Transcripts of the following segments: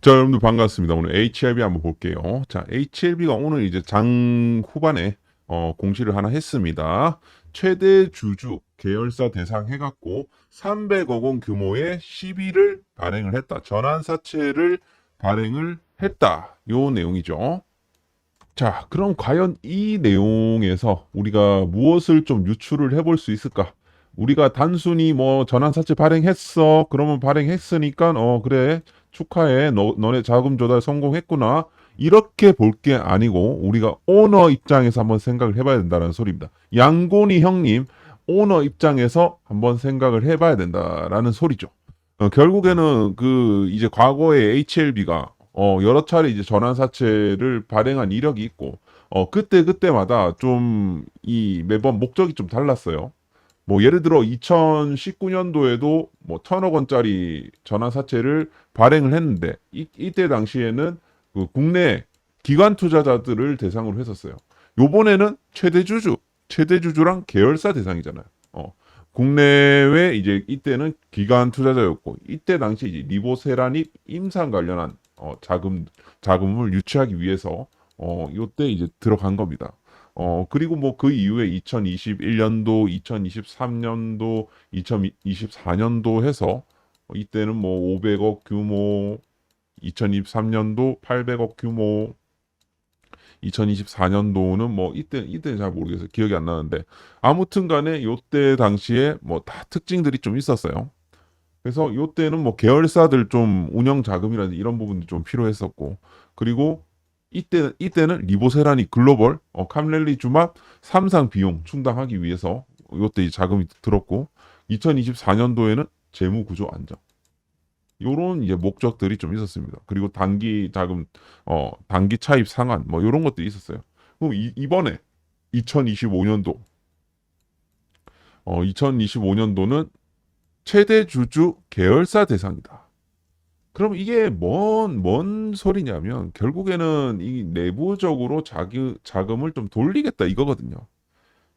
자, 여러분들 반갑습니다. 오늘 HLB 한번 볼게요. 자, HLB가 오늘 이제 장 후반에 공시를 하나 했습니다. 최대 주주 계열사 대상 해갖고 300억 원 규모의 시비를 발행을 했다. 전환사채를 발행을 했다. 요 내용이죠. 자, 그럼 과연 이 내용에서 우리가 무엇을 좀 유추를 해볼 수 있을까? 우리가 단순히 뭐 전환사채 발행했어. 그러면 발행했으니까 그래 축하해. 너네 자금 조달 성공했구나. 이렇게 볼 게 아니고 우리가 오너 입장에서 한번 생각을 해봐야 된다는 소리입니다. 양곤이 형님 오너 입장에서 한번 생각을 해봐야 된다라는 소리죠. 결국에는 그 이제 과거에 HLB가 여러 차례 이제 전환사채를 발행한 이력이 있고 그때 그때마다 좀 이 매번 목적이 좀 달랐어요. 뭐 예를 들어 2019년도에도 뭐 1,000억 원짜리 전환사채를 발행을 했는데 이때 당시에는 그 국내 기관 투자자들을 대상으로 했었어요. 요번에는 최대주주랑 계열사 대상이잖아요. 국내외 이제 이때는 기관 투자자였고 이때 당시 이제 리보세라닉 임상 관련한 자금을 유치하기 위해서 요때 이제 들어간 겁니다. 그리고 뭐 그 이후에 2021년도, 2023년도, 2024년도 해서 이때는 뭐 500억 규모, 2023년도 800억 규모, 2024년도는 뭐 이때는 잘 모르겠어요. 기억이 안 나는데 아무튼 간에 요때 당시에 뭐 다 특징들이 좀 있었어요. 그래서 요때는 뭐 계열사들 좀 운영 자금이라든지 이런 부분도 좀 필요했었고 그리고 이때는 리보세라니 글로벌 캄렐리주맙 3상 비용 충당하기 위해서 요때 이 자금이 들었고 2024년도에는 재무 구조 안정 요런 이제 목적들이 좀 있었습니다. 그리고 단기 자금 단기 차입 상한 뭐 요런 것들이 있었어요. 그럼 이번에 2025년도 2025년도는 최대 주주 계열사 대상이다. 그럼 이게 뭔 소리냐면 결국에는 이 내부적으로 자금을 좀 돌리겠다 이거거든요.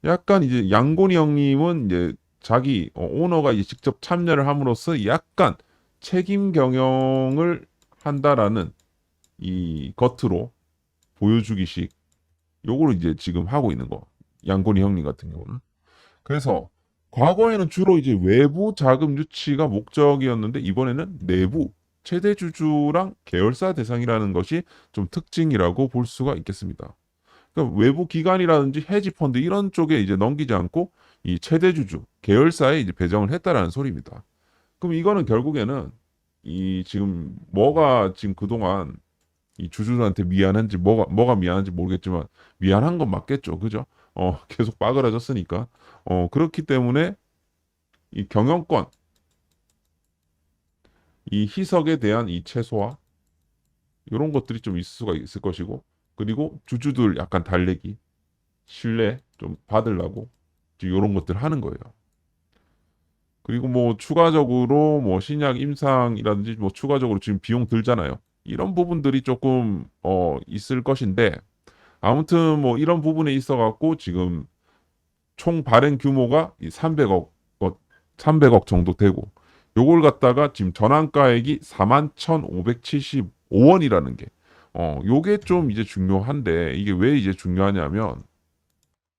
약간 이제 양곤이 형님은 이제 자기 오너가 이제 직접 참여를 함으로써 약간 책임 경영을 한다라는 이 겉으로 보여주기식 요거를 이제 지금 하고 있는 거. 양곤이 형님 같은 경우는. 그래서 과거에는 주로 이제 외부 자금 유치가 목적이었는데 이번에는 내부 최대 주주랑 계열사 대상이라는 것이 좀 특징이라고 볼 수가 있겠습니다. 그러니까 외부 기관이라든지 헤지 펀드 이런 쪽에 이제 넘기지 않고 이 최대 주주 계열사에 이제 배정을 했다라는 소리입니다. 그럼 이거는 결국에는 이 지금 뭐가 지금 그동안 이 주주들한테 미안한지 뭐가 미안한지 모르겠지만 미안한 건 맞겠죠. 그죠? 계속 빠그라졌으니까. 그렇기 때문에 이 경영권, 이 희석에 대한 이 최소화 이런 것들이 좀 있을 수가 있을 것이고 그리고 주주들 약간 달래기, 신뢰 좀 받으려고 이런 것들 하는 거예요. 그리고 뭐 추가적으로 뭐 신약 임상이라든지 뭐 추가적으로 지금 비용 들잖아요. 이런 부분들이 조금 있을 것인데 아무튼 뭐 이런 부분에 있어 갖고 지금 총 발행 규모가 이 300억 정도 되고 요걸 갖다가 지금 전환가액이 41,575원이라는 게 요게 좀 이제 중요한데 이게 왜 이제 중요하냐면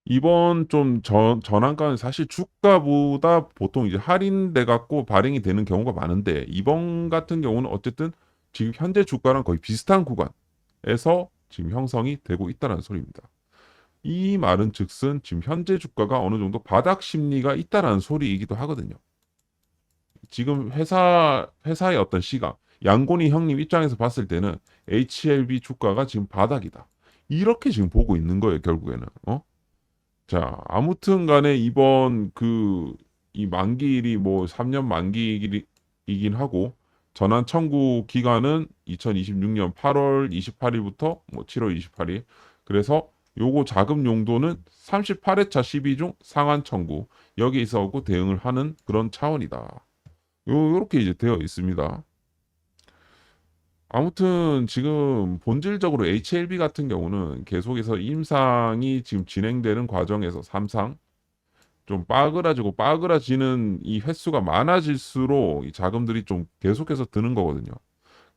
이번 좀 전환가는 사실 주가보다 보통 이제 할인돼 갖고 발행이 되는 경우가 많은데 이번 같은 경우는 어쨌든 지금 현재 주가랑 거의 비슷한 구간에서 지금 형성이 되고 있다는 소리입니다. 이 말은 즉슨 지금 현재 주가가 어느 정도 바닥 심리가 있다라는 소리이기도 하거든요. 지금 회사의 어떤 시각, 양곤이 형님 입장에서 봤을 때는 HLB 주가가 지금 바닥이다. 이렇게 지금 보고 있는 거예요, 결국에는. 자, 아무튼 간에 이번 이 만기일이 뭐 3년 만기이긴 하고 전환 청구 기간은 2026년 8월 28일부터 뭐 7월 28일. 그래서 요거 자금 용도는 38회차 시비 중 상한 청구 여기에 있어서 대응을 하는 그런 차원이다. 요렇게 이제 되어 있습니다. 아무튼 지금 본질적으로 HLB 같은 경우는 계속해서 임상이 지금 진행되는 과정에서 3상 좀 빠그라지는 이 횟수가 많아질수록 이 자금들이 좀 계속해서 드는 거거든요.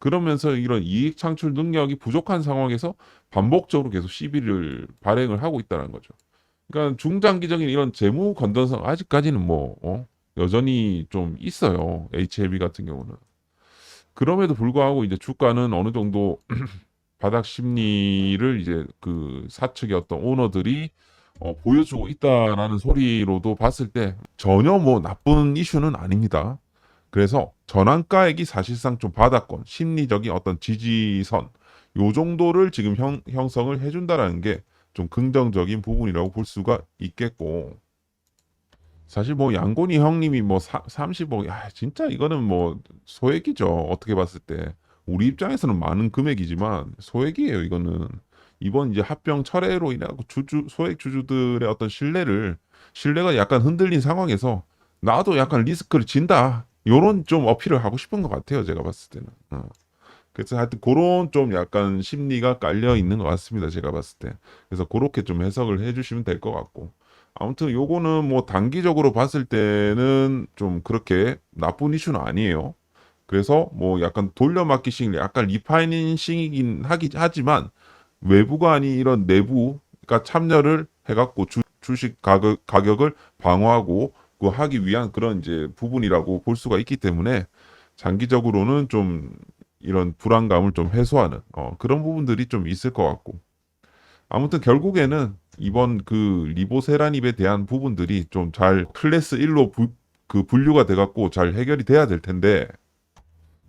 그러면서 이런 이익 창출 능력이 부족한 상황에서 반복적으로 계속 시비를 발행을 하고 있다는 거죠. 그러니까 중장기적인 이런 재무 건전성 아직까지는 뭐 여전히 좀 있어요. HLB 같은 경우는. 그럼에도 불구하고 이제 주가는 어느 정도 바닥 심리를 이제 그 사측의 어떤 오너들이 보여주고 있다라는 소리로도 봤을 때 전혀 뭐 나쁜 이슈는 아닙니다. 그래서 전환가액이 사실상 좀 바닥권, 심리적인 어떤 지지선, 요 정도를 지금 형성을 해준다라는 게 좀 긍정적인 부분이라고 볼 수가 있겠고, 사실 뭐 양곤이 형님이 뭐 30억, 야, 진짜 이거는 뭐 소액이죠. 어떻게 봤을 때. 우리 입장에서는 많은 금액이지만 소액이에요, 이거는. 이번 이제 합병 철회로 인하고 소액 주주들의 어떤 신뢰가 약간 흔들린 상황에서 나도 약간 리스크를 진다. 요런 좀 어필을 하고 싶은 것 같아요, 제가 봤을 때는. 그래서 하여튼 그런 좀 약간 심리가 깔려 있는 것 같습니다, 제가 봤을 때. 그래서 그렇게 좀 해석을 해주시면 될 것 같고. 아무튼 요거는 뭐 단기적으로 봤을 때는 좀 그렇게 나쁜 이슈는 아니에요. 그래서 뭐 약간 돌려막기식, 약간 리파이닝식이긴 하지만 외부가 아닌 이런 내부가 참여를 해갖고 주식 가격을 방어하고 그 하기 위한 그런 이제 부분이라고 볼 수가 있기 때문에 장기적으로는 좀 이런 불안감을 좀 해소하는 그런 부분들이 좀 있을 것 같고. 아무튼 결국에는 이번 그 리보세라닙에 대한 부분들이 좀 잘 클래스 1로 그 분류가 돼갖고 잘 해결이 돼야 될 텐데,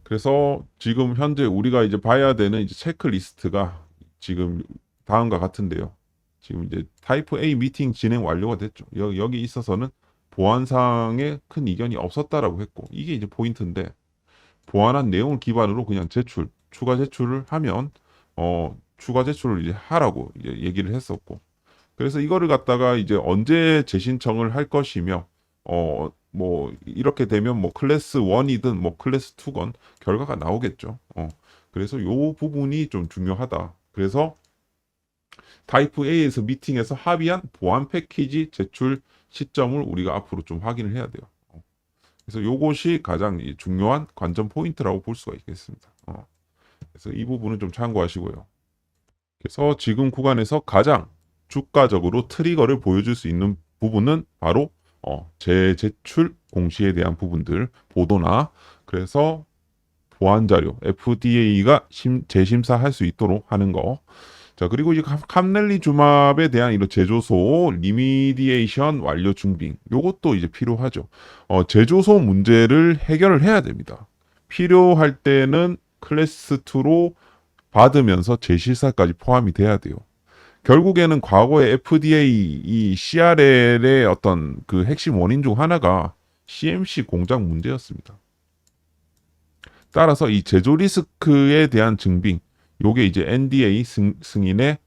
그래서 지금 현재 우리가 이제 봐야 되는 이제 체크리스트가 지금 다음과 같은데요. 지금 이제 타이프 A 미팅 진행 완료가 됐죠. 여기 있어서는 보안상에 큰 이견이 없었다라고 했고, 이게 이제 포인트인데, 보완한 내용을 기반으로 그냥 추가 제출을 하면 추가 제출을 이제 하라고 이제 얘기를 했었고, 그래서 이거를 갖다가 이제 언제 재신청을 할 것이며 뭐 이렇게 되면 뭐 클래스 1이든 뭐 클래스 2건 결과가 나오겠죠. 그래서 요 부분이 좀 중요하다. 그래서 타이프 A에서 미팅에서 합의한 보안 패키지 제출 시점을 우리가 앞으로 좀 확인을 해야 돼요. 그래서 요것이 가장 중요한 관전 포인트라고 볼 수가 있겠습니다. 그래서 이 부분은 좀 참고하시고요. 그래서 지금 구간에서 가장 주가적으로 트리거를 보여줄 수 있는 부분은 바로 재제출 공시에 대한 부분들 보도나, 그래서 보안 자료 FDA가 재심사할 수 있도록 하는 거. 자, 그리고 이제 캄넬리 주맙에 대한 이런 제조소 리미디에이션 완료 중빙, 요것도 이제 필요하죠. 제조소 문제를 해결을 해야 됩니다. 필요할 때는 클래스 2로 받으면서 재실사까지 포함이 돼야 돼요. 결국에는 과거에 FDA 이 CRL의 어떤 그 핵심 원인 중 하나가 CMC 공장 문제였습니다. 따라서 이 제조 리스크에 대한 증빙, 요게 이제 NDA 승인의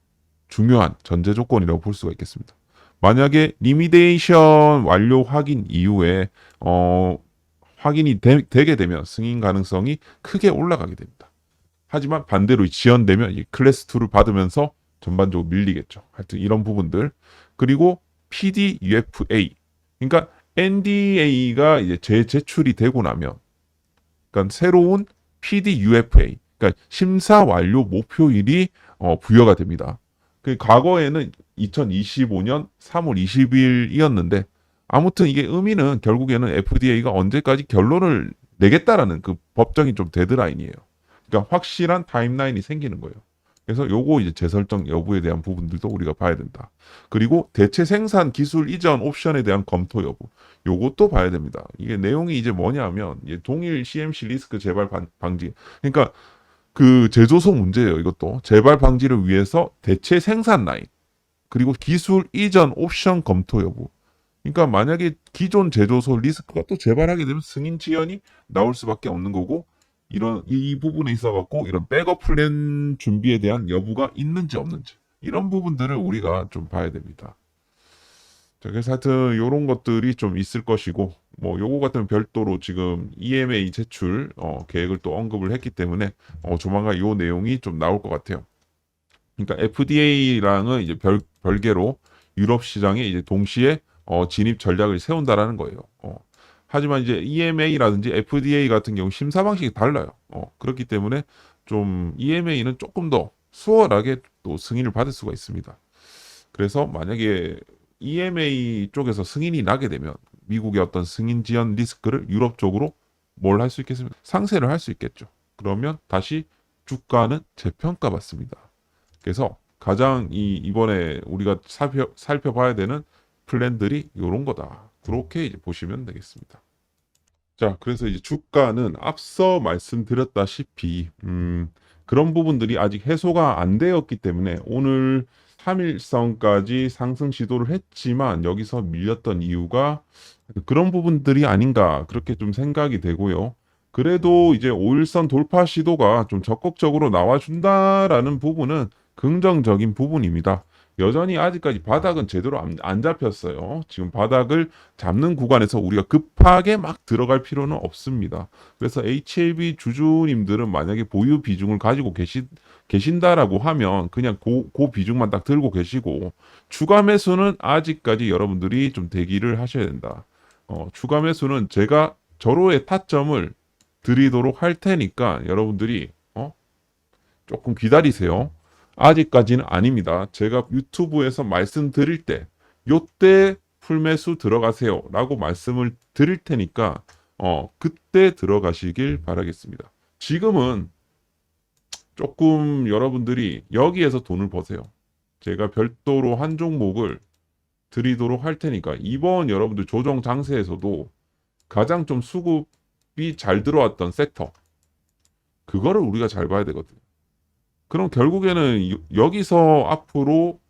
중요한 전제 조건이라고 볼 수가 있겠습니다. 만약에 리미데이션 완료 확인 이후에 확인이 되게 되면 승인 가능성이 크게 올라가게 됩니다. 하지만 반대로 지연되면 이 클래스 2를 받으면서 전반적으로 밀리겠죠. 하여튼 이런 부분들. 그리고 PDUFA. 그러니까 NDA가 이제 재제출이 되고 나면, 그러니까 새로운 PDUFA, 그러니까 심사 완료 목표일이 부여가 됩니다. 그 과거에는 2025년 3월 20일이었는데, 아무튼 이게 의미는 결국에는 FDA가 언제까지 결론을 내겠다라는 그 법적인 좀 데드라인이에요. 그러니까 확실한 타임라인이 생기는 거예요. 그래서 요거 이제 재설정 여부에 대한 부분들도 우리가 봐야 된다. 그리고 대체 생산 기술 이전 옵션에 대한 검토 여부. 요것도 봐야 됩니다. 이게 내용이 이제 뭐냐면 동일 CMC 리스크 재발 방지. 그러니까 그 제조소 문제예요. 이것도 재발 방지를 위해서 대체 생산 라인, 그리고 기술 이전 옵션 검토 여부. 그러니까 만약에 기존 제조소 리스크가 또 재발하게 되면 승인 지연이 나올 수밖에 없는 거고, 이런 이 부분에 있어 갖고 이런 백업 플랜 준비에 대한 여부가 있는지 없는지, 이런 부분들을 우리가 좀 봐야 됩니다. 자, 그래서 하여튼 이런 것들이 좀 있을 것이고, 뭐 요거 같은 별도로 지금 EMA 제출 계획을 또 언급을 했기 때문에 조만간 요 내용이 좀 나올 것 같아요. 그러니까 FDA랑은 이제 별개로 유럽 시장에 이제 동시에 진입 전략을 세운다라는 거예요. 하지만 이제 EMA라든지 FDA 같은 경우 심사 방식이 달라요. 그렇기 때문에 좀 EMA는 조금 더 수월하게 또 승인을 받을 수가 있습니다. 그래서 만약에 EMA 쪽에서 승인이 나게 되면 미국의 어떤 승인 지연 리스크를 유럽 쪽으로 뭘 할 수 있겠습니까? 상쇄를 할 수 있겠죠. 그러면 다시 주가는 재평가 받습니다. 그래서 가장 이번에 우리가 살펴봐야 되는 플랜들이 이런 거다. 그렇게 이제 보시면 되겠습니다. 자, 그래서 이제 주가는 앞서 말씀드렸다시피, 그런 부분들이 아직 해소가 안 되었기 때문에 오늘 3일선까지 상승 시도를 했지만 여기서 밀렸던 이유가 그런 부분들이 아닌가 그렇게 좀 생각이 되고요. 그래도 이제 5일선 돌파 시도가 좀 적극적으로 나와준다라는 부분은 긍정적인 부분입니다. 여전히 아직까지 바닥은 제대로 안 잡혔어요. 지금 바닥을 잡는 구간에서 우리가 급하게 막 들어갈 필요는 없습니다. 그래서 HLB 주주님들은 만약에 보유 비중을 가지고 계신다라고 하면 그냥 그 비중만 딱 들고 계시고 추가 매수는 아직까지 여러분들이 좀 대기를 하셔야 된다. 추가 매수는 제가 절호의 타점을 드리도록 할 테니까 여러분들이 조금 기다리세요. 아직까지는 아닙니다. 제가 유튜브에서 말씀드릴 때 요때 풀매수 들어가세요 라고 말씀을 드릴 테니까 그때 들어가시길 바라겠습니다. 지금은 조금 여러분들이 여기에서 돈을 버세요. 제가 별도로 한 종목을 드리도록 할 테니까 이번 여러분들 조정 장세에서도 가장 좀 수급이 잘 들어왔던 섹터 그거를 우리가 잘 봐야 되거든요. 그럼 결국에는 여기서 앞으로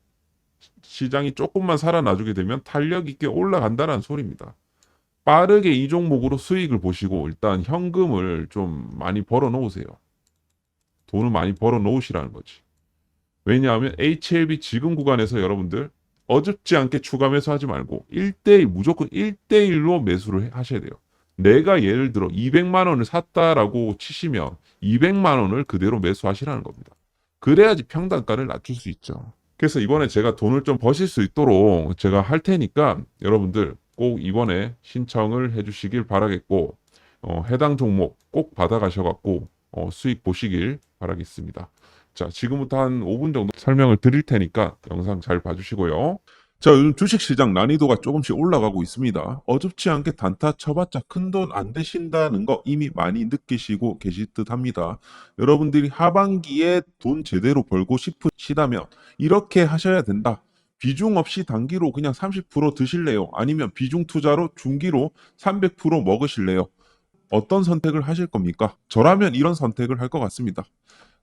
시장이 조금만 살아나주게 되면 탄력 있게 올라간다는 소리입니다. 빠르게 이 종목으로 수익을 보시고 일단 현금을 좀 많이 벌어 놓으세요. 돈을 많이 벌어 놓으시라는 거지. 왜냐하면 HLB 지금 구간에서 여러분들 어줍지 않게 추가 매수하지 말고 1대1 무조건 1대1로 매수를 하셔야 돼요. 내가 예를 들어 200만 원을 샀다라고 치시면 200만 원을 그대로 매수하시라는 겁니다. 그래야지 평단가를 낮출 수 있죠. 그래서 이번에 제가 돈을 좀 버실 수 있도록 제가 할 테니까 여러분들 꼭 이번에 신청을 해주시길 바라겠고 해당 종목 꼭 받아가셔갖고 수익 보시길 바라겠습니다. 자, 지금부터 한 5분 정도 설명을 드릴 테니까 영상 잘 봐주시고요. 자, 요즘 주식시장 난이도가 조금씩 올라가고 있습니다. 어줍지 않게 단타 쳐봤자 큰돈 안 되신다는 거 이미 많이 느끼시고 계실 듯 합니다. 여러분들이 하반기에 돈 제대로 벌고 싶으시다면 이렇게 하셔야 된다. 비중 없이 단기로 그냥 30% 드실래요? 아니면 비중 투자로 중기로 300% 먹으실래요? 어떤 선택을 하실 겁니까? 저라면 이런 선택을 할 것 같습니다.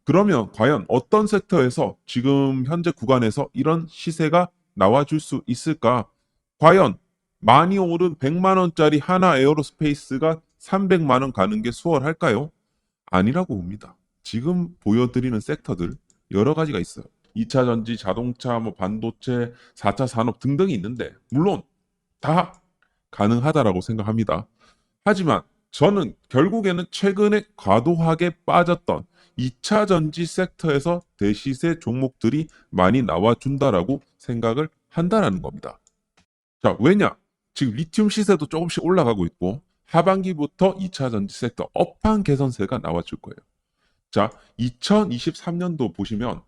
그러면 과연 어떤 섹터에서 지금 현재 구간에서 이런 시세가 나와줄 수 있을까? 과연 많이 오른 100만 원짜리 하나 에어로스페이스가 300만 원 가는 게 수월할까요? 아니라고 봅니다. 지금 보여드리는 섹터들 여러 가지가 있어요. 2차 전지, 자동차, 뭐 반도체, 4차 산업 등등이 있는데 물론 다 가능하다라고 생각합니다. 하지만 저는 결국에는 최근에 과도하게 빠졌던 2차 전지 섹터에서 대시세 종목들이 많이 나와준다라고 생각을 한다라는 겁니다. 자, 왜냐? 지금 리튬 시세도 조금씩 올라가고 있고 하반기부터 2차 전지 섹터 업황 개선세가 나와줄 거예요. 자, 2023년도 보시면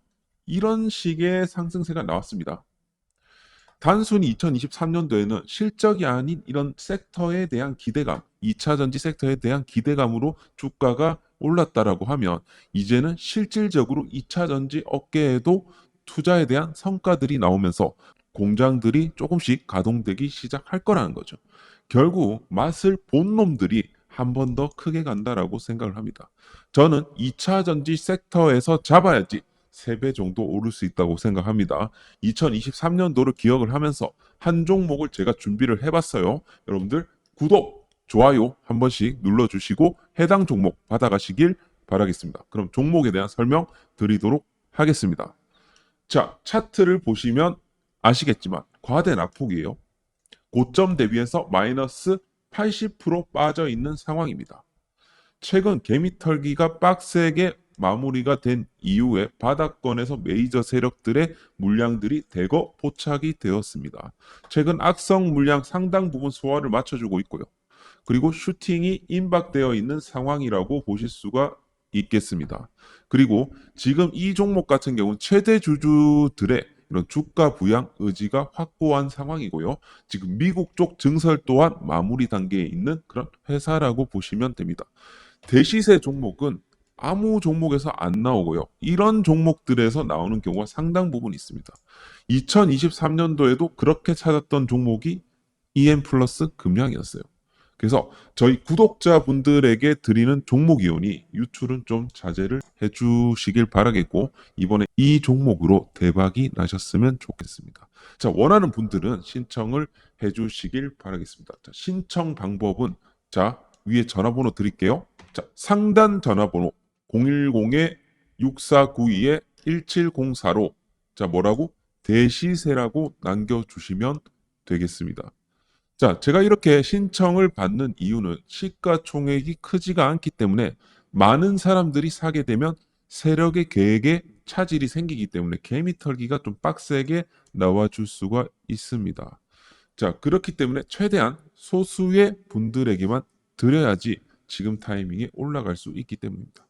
이런 식의 상승세가 나왔습니다. 단순히 2023년도에는 실적이 아닌 이런 섹터에 대한 기대감, 2차 전지 섹터에 대한 기대감으로 주가가 올랐다라고 하면 이제는 실질적으로 2차 전지 업계에도 투자에 대한 성과들이 나오면서 공장들이 조금씩 가동되기 시작할 거라는 거죠. 결국 맛을 본 놈들이 한 번 더 크게 간다라고 생각을 합니다. 저는 2차 전지 섹터에서 잡아야지 3배 정도 오를 수 있다고 생각합니다. 2023년도를 기억을 하면서 한 종목을 제가 준비를 해봤어요. 여러분들 구독, 좋아요 한 번씩 눌러주시고 해당 종목 받아가시길 바라겠습니다. 그럼 종목에 대한 설명 드리도록 하겠습니다. 자, 차트를 보시면 아시겠지만 과대 낙폭이에요. 고점 대비해서 마이너스 80% 빠져 있는 상황입니다. 최근 개미털기가 빡세게 마무리가 된 이후에 바닥권에서 메이저 세력들의 물량들이 대거 포착이 되었습니다. 최근 악성 물량 상당 부분 소화를 맞춰주고 있고요. 그리고 슈팅이 임박되어 있는 상황이라고 보실 수가 있겠습니다. 그리고 지금 이 종목 같은 경우는 최대 주주들의 이런 주가 부양 의지가 확고한 상황이고요. 지금 미국 쪽 증설 또한 마무리 단계에 있는 그런 회사라고 보시면 됩니다. 대시세 종목은 아무 종목에서 안 나오고요. 이런 종목들에서 나오는 경우가 상당 부분 있습니다. 2023년도에도 그렇게 찾았던 종목이 EM 플러스 금양이었어요. 그래서 저희 구독자분들에게 드리는 종목 이온이 유출은 좀 자제를 해주시길 바라겠고, 이번에 이 종목으로 대박이 나셨으면 좋겠습니다. 자, 원하는 분들은 신청을 해주시길 바라겠습니다. 자, 신청 방법은 자, 위에 전화번호 드릴게요. 자, 상단 전화번호 010-6492-1704로 자, 뭐라고? 대시세라고 남겨주시면 되겠습니다. 자, 제가 이렇게 신청을 받는 이유는 시가총액이 크지가 않기 때문에 많은 사람들이 사게 되면 세력의 계획에 차질이 생기기 때문에 개미 털기가 좀 빡세게 나와줄 수가 있습니다. 자, 그렇기 때문에 최대한 소수의 분들에게만 드려야지 지금 타이밍에 올라갈 수 있기 때문입니다.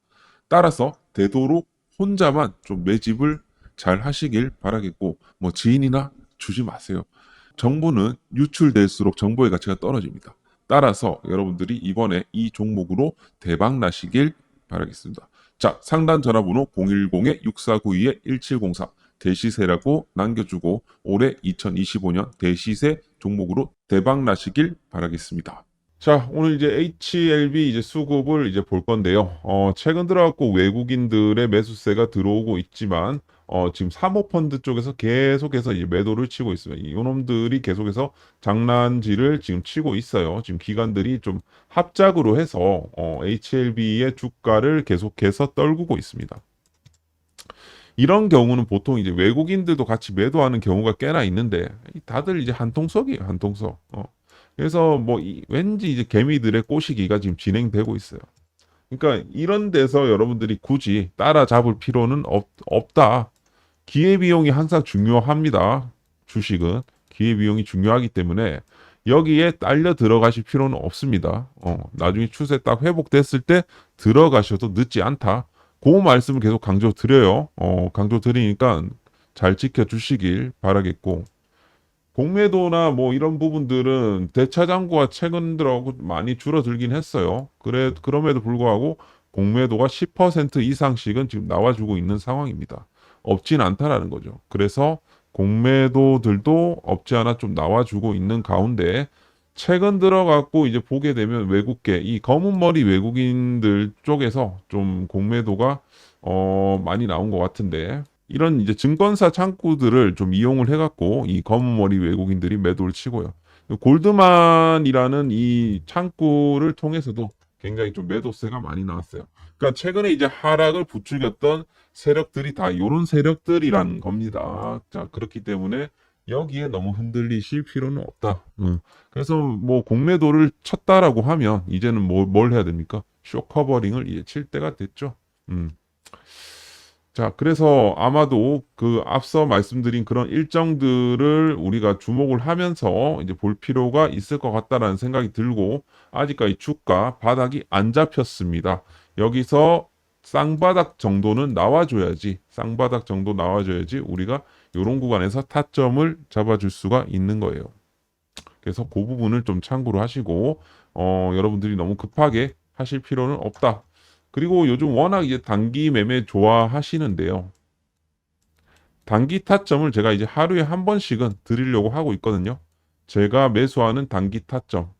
따라서 되도록 혼자만 좀 매집을 잘 하시길 바라겠고, 뭐 지인이나 주지 마세요. 정보는 유출될수록 정보의 가치가 떨어집니다. 따라서 여러분들이 이번에 이 종목으로 대박 나시길 바라겠습니다. 자, 상단 전화번호 010-6492-1704 대시세라고 남겨주고 올해 2025년 대시세 종목으로 대박 나시길 바라겠습니다. 자, 오늘 이제 HLB 이제 수급을 이제 볼 건데요. 최근 들어갖고 외국인들의 매수세가 들어오고 있지만, 지금 사모펀드 쪽에서 계속해서 이제 매도를 치고 있어요. 이놈들이 계속해서 장난질을 지금 치고 있어요. 지금 기관들이 좀 합작으로 해서, HLB의 주가를 계속해서 떨구고 있습니다. 이런 경우는 보통 이제 외국인들도 같이 매도하는 경우가 꽤나 있는데, 다들 이제 한통속이에요, 한통속. 그래서 뭐 왠지 이제 개미들의 꼬시기가 지금 진행되고 있어요. 그러니까 이런 데서 여러분들이 굳이 따라잡을 필요는 없다. 기회비용이 항상 중요합니다. 주식은 기회비용이 중요하기 때문에 여기에 딸려 들어가실 필요는 없습니다. 나중에 추세 딱 회복됐을 때 들어가셔도 늦지 않다. 그 말씀을 계속 강조 드려요. 강조 드리니까 잘 지켜주시길 바라겠고, 공매도나 뭐 이런 부분들은 대차장구가 최근 들어 많이 줄어들긴 했어요. 그럼에도 불구하고 공매도가 10% 이상씩은 지금 나와주고 있는 상황입니다. 없진 않다라는 거죠. 그래서 공매도들도 없지 않아 좀 나와주고 있는 가운데 최근 들어갖고 이제 보게 되면 외국계, 이 검은 머리 외국인들 쪽에서 좀 공매도가 많이 나온 것 같은데, 이런 이제 증권사 창구들을 좀 이용을 해갖고 이 검은 머리 외국인들이 매도를 치고요. 골드만이라는 이 창구를 통해서도 굉장히 좀 매도세가 많이 나왔어요. 그러니까 최근에 이제 하락을 부추겼던 세력들이 다 이런 세력들이란 겁니다. 자, 그렇기 때문에 여기에 너무 흔들리실 필요는 없다. 그래서 뭐 공매도를 쳤다라고 하면 이제는 뭘 해야 됩니까? 쇼 커버링을 이제 칠 때가 됐죠. 자, 그래서 아마도 그 앞서 말씀드린 그런 일정들을 우리가 주목을 하면서 이제 볼 필요가 있을 것 같다라는 생각이 들고, 아직까지 주가 바닥이 안 잡혔습니다. 여기서 쌍바닥 정도는 나와줘야지, 쌍바닥 정도 나와줘야지 우리가 이런 구간에서 타점을 잡아줄 수가 있는 거예요. 그래서 그 부분을 좀 참고로 하시고, 여러분들이 너무 급하게 하실 필요는 없다. 그리고 요즘 워낙 이제 단기 매매 좋아하시는데요. 단기 타점을 제가 이제 하루에 한 번씩은 드리려고 하고 있거든요. 제가 매수하는 단기 타점.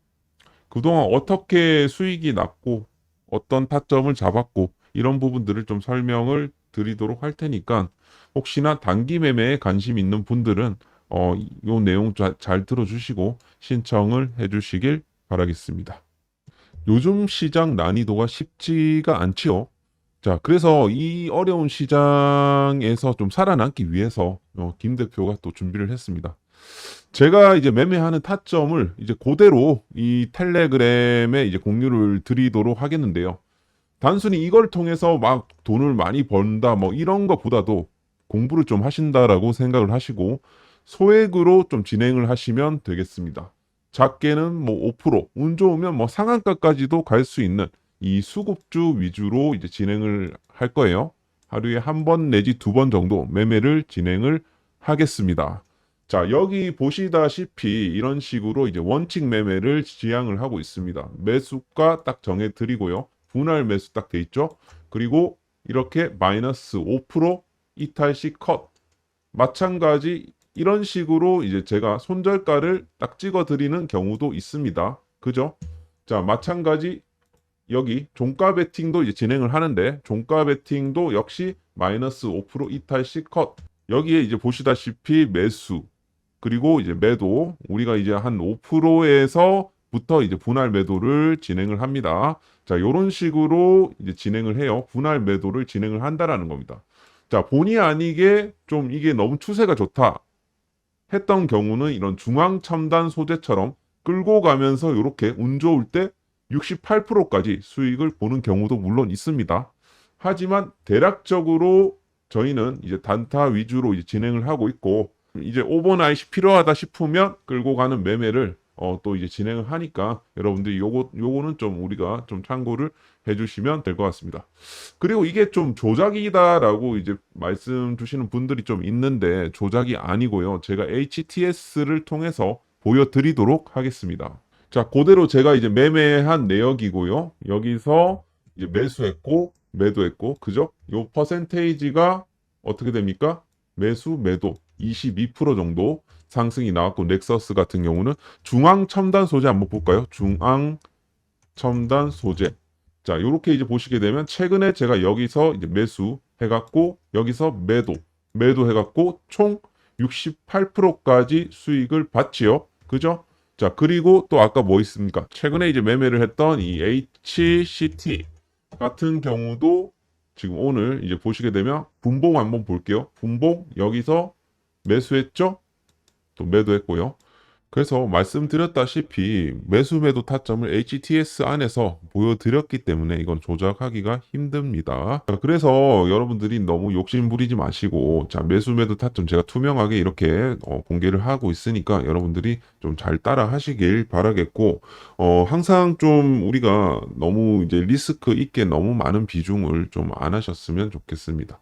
그동안 어떻게 수익이 났고, 어떤 타점을 잡았고, 이런 부분들을 좀 설명을 드리도록 할 테니까, 혹시나 단기 매매에 관심 있는 분들은, 이 내용 잘 들어주시고, 신청을 해주시길 바라겠습니다. 요즘 시장 난이도가 쉽지가 않지요. 자, 그래서 이 어려운 시장에서 좀 살아남기 위해서 김 대표가 또 준비를 했습니다. 제가 이제 매매하는 타점을 이제 그대로 이 텔레그램에 이제 공유를 드리도록 하겠는데요. 단순히 이걸 통해서 막 돈을 많이 번다 뭐 이런 것보다도 공부를 좀 하신다라고 생각을 하시고 소액으로 좀 진행을 하시면 되겠습니다. 작게는 뭐 5%, 운 좋으면 뭐 상한가까지도 갈 수 있는 이 수급주 위주로 이제 진행을 할 거예요. 하루에 한 번 내지 두 번 정도 매매를 진행을 하겠습니다. 자, 여기 보시다시피 이런 식으로 이제 원칙 매매를 지향을 하고 있습니다. 매수가 딱 정해 드리고요. 분할 매수 딱 돼 있죠. 그리고 이렇게 마이너스 5% 이탈식 컷. 마찬가지 이런 식으로 이제 제가 손절가를 딱 찍어 드리는 경우도 있습니다. 그죠? 자, 마찬가지 여기 종가 베팅도 이제 진행을 하는데 종가 베팅도 역시 마이너스 5% 이탈식 컷. 여기에 이제 보시다시피 매수 그리고 이제 매도 우리가 이제 한 5%에서부터 이제 분할 매도를 진행을 합니다. 자, 요런 식으로 이제 진행을 해요. 분할 매도를 진행을 한다라는 겁니다. 자, 본의 아니게 좀 이게 너무 추세가 좋다 했던 경우는 이런 중앙 첨단 소재처럼 끌고 가면서 이렇게 운 좋을 때 68%까지 수익을 보는 경우도 물론 있습니다. 하지만 대략적으로 저희는 이제 단타 위주로 이제 진행을 하고 있고 이제 오버나잇이 필요하다 싶으면 끌고 가는 매매를 또 이제 진행을 하니까 여러분들이 요거는 좀 우리가 좀 참고를 해주시면 될 것 같습니다. 그리고 이게 좀 조작이다라고 이제 말씀 주시는 분들이 좀 있는데 조작이 아니고요. 제가 HTS를 통해서 보여드리도록 하겠습니다. 자, 그대로 제가 이제 매매한 내역이고요. 여기서 이제 매수했고 매도했고 그죠? 요 퍼센테이지가 어떻게 됩니까? 매수 매도 22% 정도 상승이 나왔고 넥서스 같은 경우는 중앙 첨단 소재 한번 볼까요? 중앙 첨단 소재. 자, 이렇게 이제 보시게 되면 최근에 제가 여기서 이제 매수 해갖고 여기서 매도 해갖고 총 68%까지 수익을 봤지요. 그죠? 자, 그리고 또 아까 뭐 있습니까? 최근에 이제 매매를 했던 이 HCT 같은 경우도 지금 오늘 이제 보시게 되면 분봉 한번 볼게요. 분봉 여기서 매수했죠? 또 매도했고요. 그래서 말씀드렸다시피 매수 매도 타점을 HTS 안에서 보여드렸기 때문에 이건 조작하기가 힘듭니다. 그래서 여러분들이 너무 욕심 부리지 마시고 자 매수 매도 타점 제가 투명하게 이렇게 공개를 하고 있으니까 여러분들이 좀 잘 따라 하시길 바라겠고 항상 좀 우리가 너무 이제 리스크 있게 너무 많은 비중을 좀 안 하셨으면 좋겠습니다.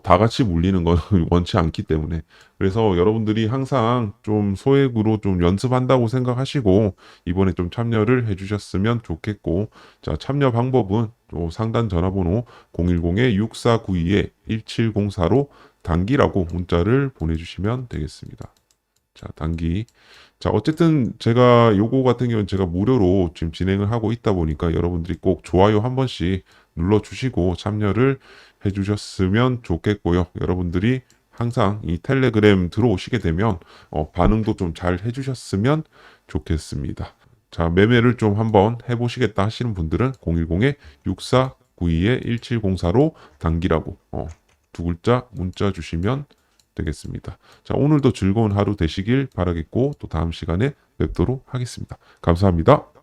다 같이 물리는 건 원치 않기 때문에 그래서 여러분들이 항상 좀 소액으로 좀 연습한다고 생각하시고 이번에 좀 참여를 해주셨으면 좋겠고 자 참여 방법은 또 상단 전화번호 010-6492-1704로 단기라고 문자를 보내주시면 되겠습니다. 자 단기 자 어쨌든 제가 요거 같은 경우는 제가 무료로 지금 진행을 하고 있다 보니까 여러분들이 꼭 좋아요 한 번씩 눌러주시고 참여를 해주셨으면 좋겠고요. 여러분들이 항상 이 텔레그램 들어오시게 되면 반응도 좀 잘 해주셨으면 좋겠습니다. 자, 매매를 좀 한번 해보시겠다 하시는 분들은 010-6492-1704로 단기라고 두 글자 문자 주시면 되겠습니다. 자, 오늘도 즐거운 하루 되시길 바라겠고 또 다음 시간에 뵙도록 하겠습니다. 감사합니다.